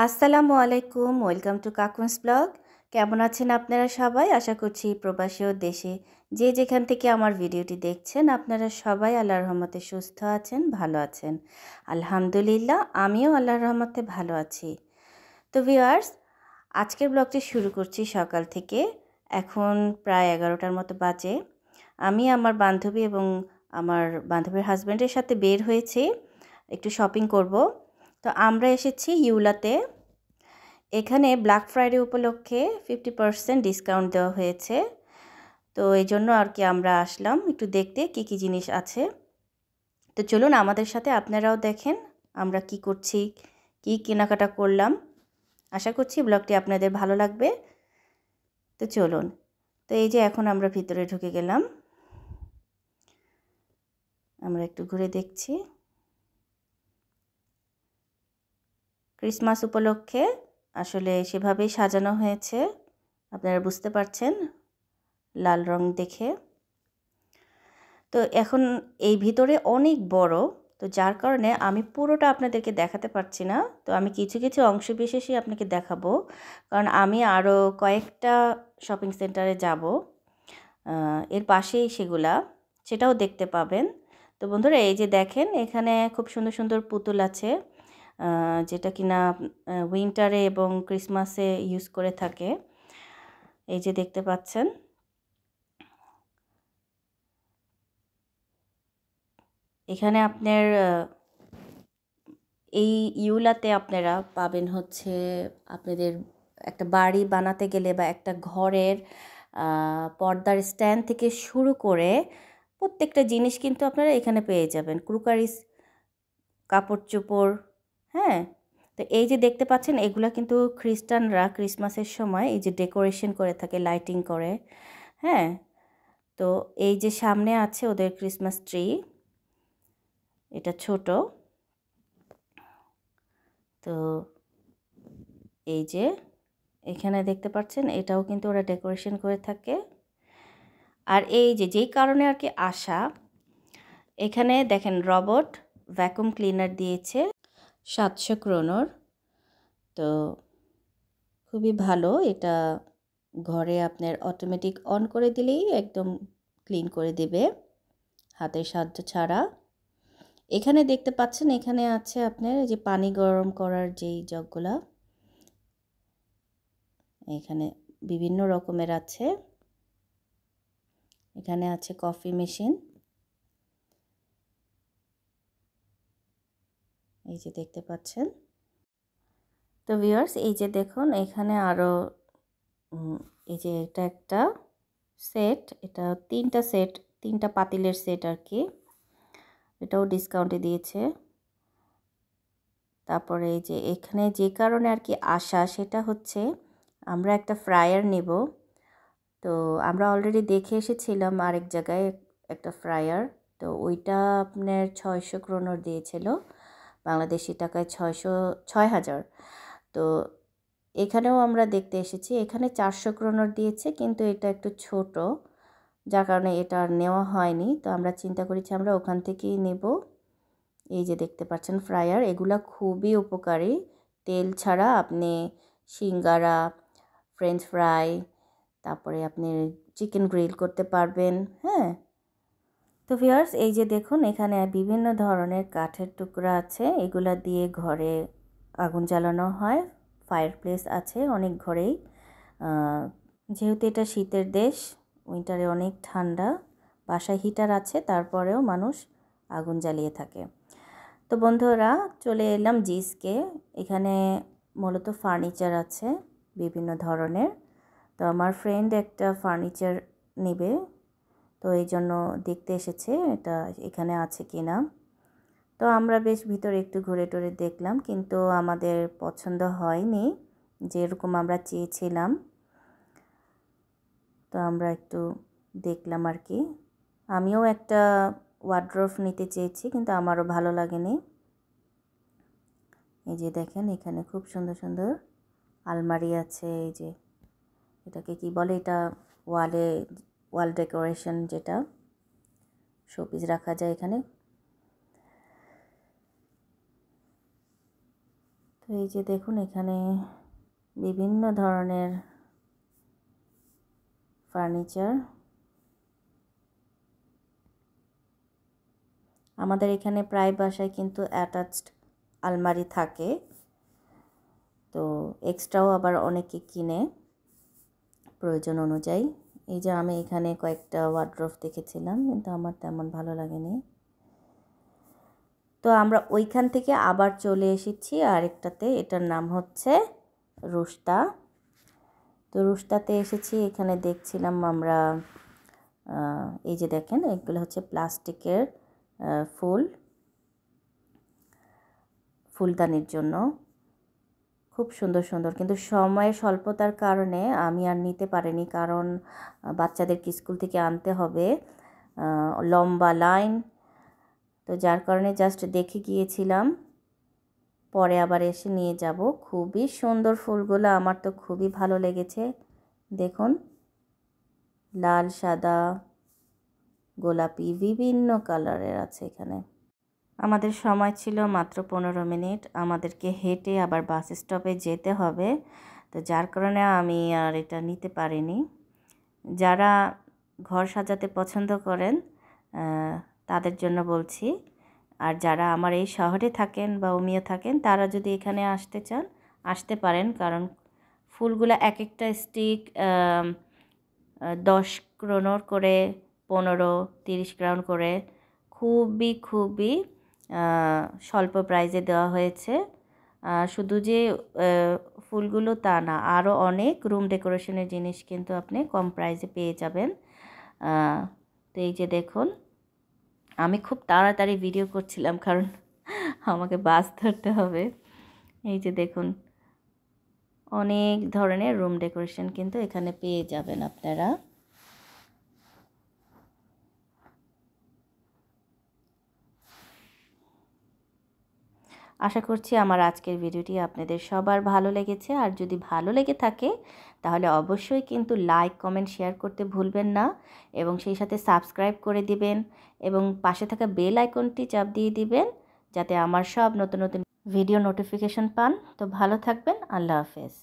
আসসালামু আলাইকুম, welcome to কাকুনস blog. কেমন আছেন আপনারা সবাই? আশা করছি প্রবাসী ও দেশে যে যেখান থেকে আমার ভিডিওটি দেখছেন আপনারা সবাই আল্লাহর রহমতে সুস্থ আছেন, ভালো আছেন। আলহামদুলিল্লাহ, আমিও আল্লাহর রহমতে ভালো আছি। তো ভিউয়ার্স, আজকের ব্লগটি শুরু করছি সকাল থেকে। এখন প্রায় 11টার মতো বাজে। আমি আমার বান্ধবী এবং আমার বান্ধবীর হাজব্যান্ডের সাথে বের হয়েছি একটু শপিং করব। তো আমরা এসেছি ইউলাতে। এখানে ব্ল্যাক ফ্রাইডে উপলক্ষে 50% ডিসকাউন্ট দেওয়া হয়েছে। তো এই জন্য আর কি আমরা আসলাম একটু দেখতে কি কি জিনিস আছে। তো চলুন আমাদের সাথে আপনারাও দেখেন আমরা কি করছি, কি কেনাকাটা করলাম। আশা করছি ব্লগটি আপনাদের ভালো লাগবে। তো চলুন। তো এই যে এখন আমরা ভিতরে ঢুকে গেলাম, আমরা একটু ঘুরে দেখছি। ক্রিসমাস উপলক্ষে আসলে সেভাবেই সাজানো হয়েছে, আপনারা বুঝতে পারছেন লাল রং দেখে। তো এখন এই ভিতরে অনেক বড়, তো যার কারণে আমি পুরোটা আপনাদেরকে দেখাতে পারছি না। তো আমি কিছু কিছু অংশ বিশেষই আপনাকে দেখাবো, কারণ আমি আরও কয়েকটা শপিং সেন্টারে যাব, এর পাশেই সেটাও দেখতে পাবেন। তো বন্ধুরা এই যে দেখেন এখানে খুব সুন্দর সুন্দর পুতুল আছে, যেটা কিনা উইন্টারে এবং ক্রিসমাসে ইউজ করে থাকে। এই যে দেখতে পাচ্ছেন। এখানে আপনার এই ইউলাতে আপনারা পাবেন হচ্ছে আপনাদের একটা বাড়ি বানাতে গেলে বা একটা ঘরের পর্দার স্ট্যান্ড থেকে শুরু করে প্রত্যেকটা জিনিস কিন্তু আপনারা এখানে পেয়ে যাবেন। ক্রুকারিস, কাপড় চোপড়, হ্যাঁ। তো এই যে দেখতে পাচ্ছেন এগুলা কিন্তু খ্রিস্টানরা ক্রিসমাসের সময় এই যে ডেকোরেশন করে থাকে, লাইটিং করে, হ্যাঁ। তো এই যে সামনে আছে ওদের ক্রিসমাস ট্রি, এটা ছোট। তো এই যে এখানে দেখতে পাচ্ছেন এটাও কিন্তু ওরা ডেকোরেশন করে থাকে। আর এই যে যেই কারণে আর কি আসা, এখানে দেখেন রবট ভ্যাকুয়াম ক্লিনার দিয়েছে 700 ক্রোনোর। তো খুবই ভালো এটা, ঘরে আপনার অটোমেটিক অন করে দিলেই একদম ক্লিন করে দেবে হাতের সাহায্য ছাড়া। এখানে দেখতে পাচ্ছেন এখানে আছে আপনার যে পানি গরম করার যেই জগগুলা, এখানে বিভিন্ন রকমের আছে। এখানে আছে কফি মেশিন, এই যে দেখতে পাচ্ছেন। তো ভিউয়ার্স এই যে দেখুন এখানে আরও এই যে এটা একটা সেট, এটা তিনটা পাতিলের সেট আর কি, এটাও ডিসকাউন্টে দিয়েছে। তারপরে এই যে এখানে যে কারণে আর কি আসা সেটা হচ্ছে আমরা একটা ফ্রায়ার নেব। তো আমরা অলরেডি দেখে এসেছিলাম আরেক জায়গায় একটা ফ্রায়ার, তো ওইটা আপনার 600 ক্রোনোর দিয়েছিল, বাংলাদেশি টাকায় 6,000। তো এখানেও আমরা দেখতে এসেছি, এখানে 400 ক্রোনোর দিয়েছে, কিন্তু এটা একটু ছোট, যার কারণে এটা আর নেওয়া হয়নি। তো আমরা চিন্তা করেছি আমরা ওখান থেকেই নেব। এই যে দেখতে পাচ্ছেন ফ্রায়ার, এগুলা খুবই উপকারী। তেল ছাড়া আপনি সিঙ্গারা, ফ্রেঞ্চ ফ্রাই, তারপরে আপনি চিকেন গ্রিল করতে পারবেন, হ্যাঁ। তো ভিউয়ার্স এই যে দেখুন এখানে বিভিন্ন ধরনের কাঠের টুকরা আছে, এগুলা দিয়ে ঘরে আগুন জ্বালানো হয়। ফায়ার প্লেস আছে অনেক ঘরেই, যেহেতু এটা শীতের দেশ, উইন্টারে অনেক ঠান্ডা, বাসায় হিটার আছে তারপরেও মানুষ আগুন জ্বালিয়ে থাকে। তো বন্ধুরা চলে এলাম জিসকে, এখানে মূলত ফার্নিচার আছে বিভিন্ন ধরনের। তো আমার ফ্রেন্ড একটা ফার্নিচার নেবে, তো এই জন্য দেখতে এসেছে এটা এখানে আছে কি না। তো আমরা বেশ ভিতরে একটু ঘুরে টুরে দেখলাম, কিন্তু আমাদের পছন্দ হয়নি যেরকম আমরা চেয়েছিলাম। তো আমরা একটু দেখলাম আর কি। আমিও একটা ওয়ার্ড্রোব নিতে চেয়েছি, কিন্তু আমারও ভালো লাগেনি। এই যে দেখেন এখানে খুব সুন্দর সুন্দর আলমারি আছে। এই যে এটাকে কি বলে, এটা ওয়াল ডেকোরেশন, যেটা শোপিস রাখা যায় এখানে। তো তো এই যে দেখুন এখানে বিভিন্ন ধরনের ফার্নিচার। আমাদের এখানে প্রায় বাসায় কিন্তু অ্যাটাচড আলমারি থাকে, তো এক্সট্রাও আবার অনেকে কিনে প্রয়োজন অনুযায়ী। এই যে আমি এখানে কয়েকটা ওয়ার্ড্রোব দেখেছিলাম, কিন্তু আমার তেমন ভালো লাগেনি। তো আমরা ওইখান থেকে আবার চলে এসেছি আরেকটাতে, এটার নাম হচ্ছে রুস্তা। তো রুস্তাতে এসেছি, এখানে দেখছিলাম আমরা এই যে দেখেন এগুলো হচ্ছে প্লাস্টিকের ফুলদানির জন্য, খুব সুন্দর সুন্দর। কিন্তু সময়ের স্বল্পতার কারণে আমি আর নিতে পারিনি, কারণ বাচ্চাদেরকে স্কুল থেকে আনতে হবে, লম্বা লাইন। তো যার কারণে জাস্ট দেখে গিয়েছিলাম, পরে আবার এসে নিয়ে যাব। খুবই সুন্দর ফুলগুলো, আমার তো খুবই ভালো লেগেছে। দেখুন লাল, সাদা, গোলাপি বিভিন্ন কালারের আছে এখানে। আমাদের সময় ছিল মাত্র 15 মিনিট, আমাদেরকে হেঁটে আবার বাস স্টপে যেতে হবে। তো যার কারণে আমি আর এটা নিতে পারিনি। যারা ঘর সাজাতে পছন্দ করেন তাদের জন্য বলছি, আর যারা আমার এই শহরে থাকেন বা উমিয়া থাকেন, তারা যদি এখানে আসতে চান আসতে পারেন, কারণ ফুলগুলো এক একটা স্টিক 10 ক্রোনর করে, 15-30 ক্রাউন করে, খুবই স্বল্প প্রাইজে দেওয়া হয়েছে। শুধু যে ফুলগুলো তা না, আরও অনেক রুম ডেকোরেশনের জিনিস কিন্তু আপনি কম প্রাইজে পেয়ে যাবেন। তো এই যে দেখুন, আমি খুব তাড়াতাড়ি ভিডিও করছিলাম কারণ আমাকে বাস ধরতে হবে। এই যে দেখুন অনেক ধরনের রুম ডেকোরেশন কিন্তু এখানে পেয়ে যাবেন আপনারা। আশা করছি আমার আজকের ভিডিওটি আপনাদের সবার ভালো লেগেছে, আর যদি ভালো লেগে থাকে তাহলে অবশ্যই কিন্তু লাইক, কমেন্ট, শেয়ার করতে ভুলবেন না, এবং সেই সাথে সাবস্ক্রাইব করে দিবেন এবং পাশে থাকা বেল আইকনটি চাপ দিয়ে দিবেন, যাতে আমার সব নতুন নতুন ভিডিও নোটিফিকেশন পান। তো ভালো থাকবেন, আল্লাহ হাফেজ।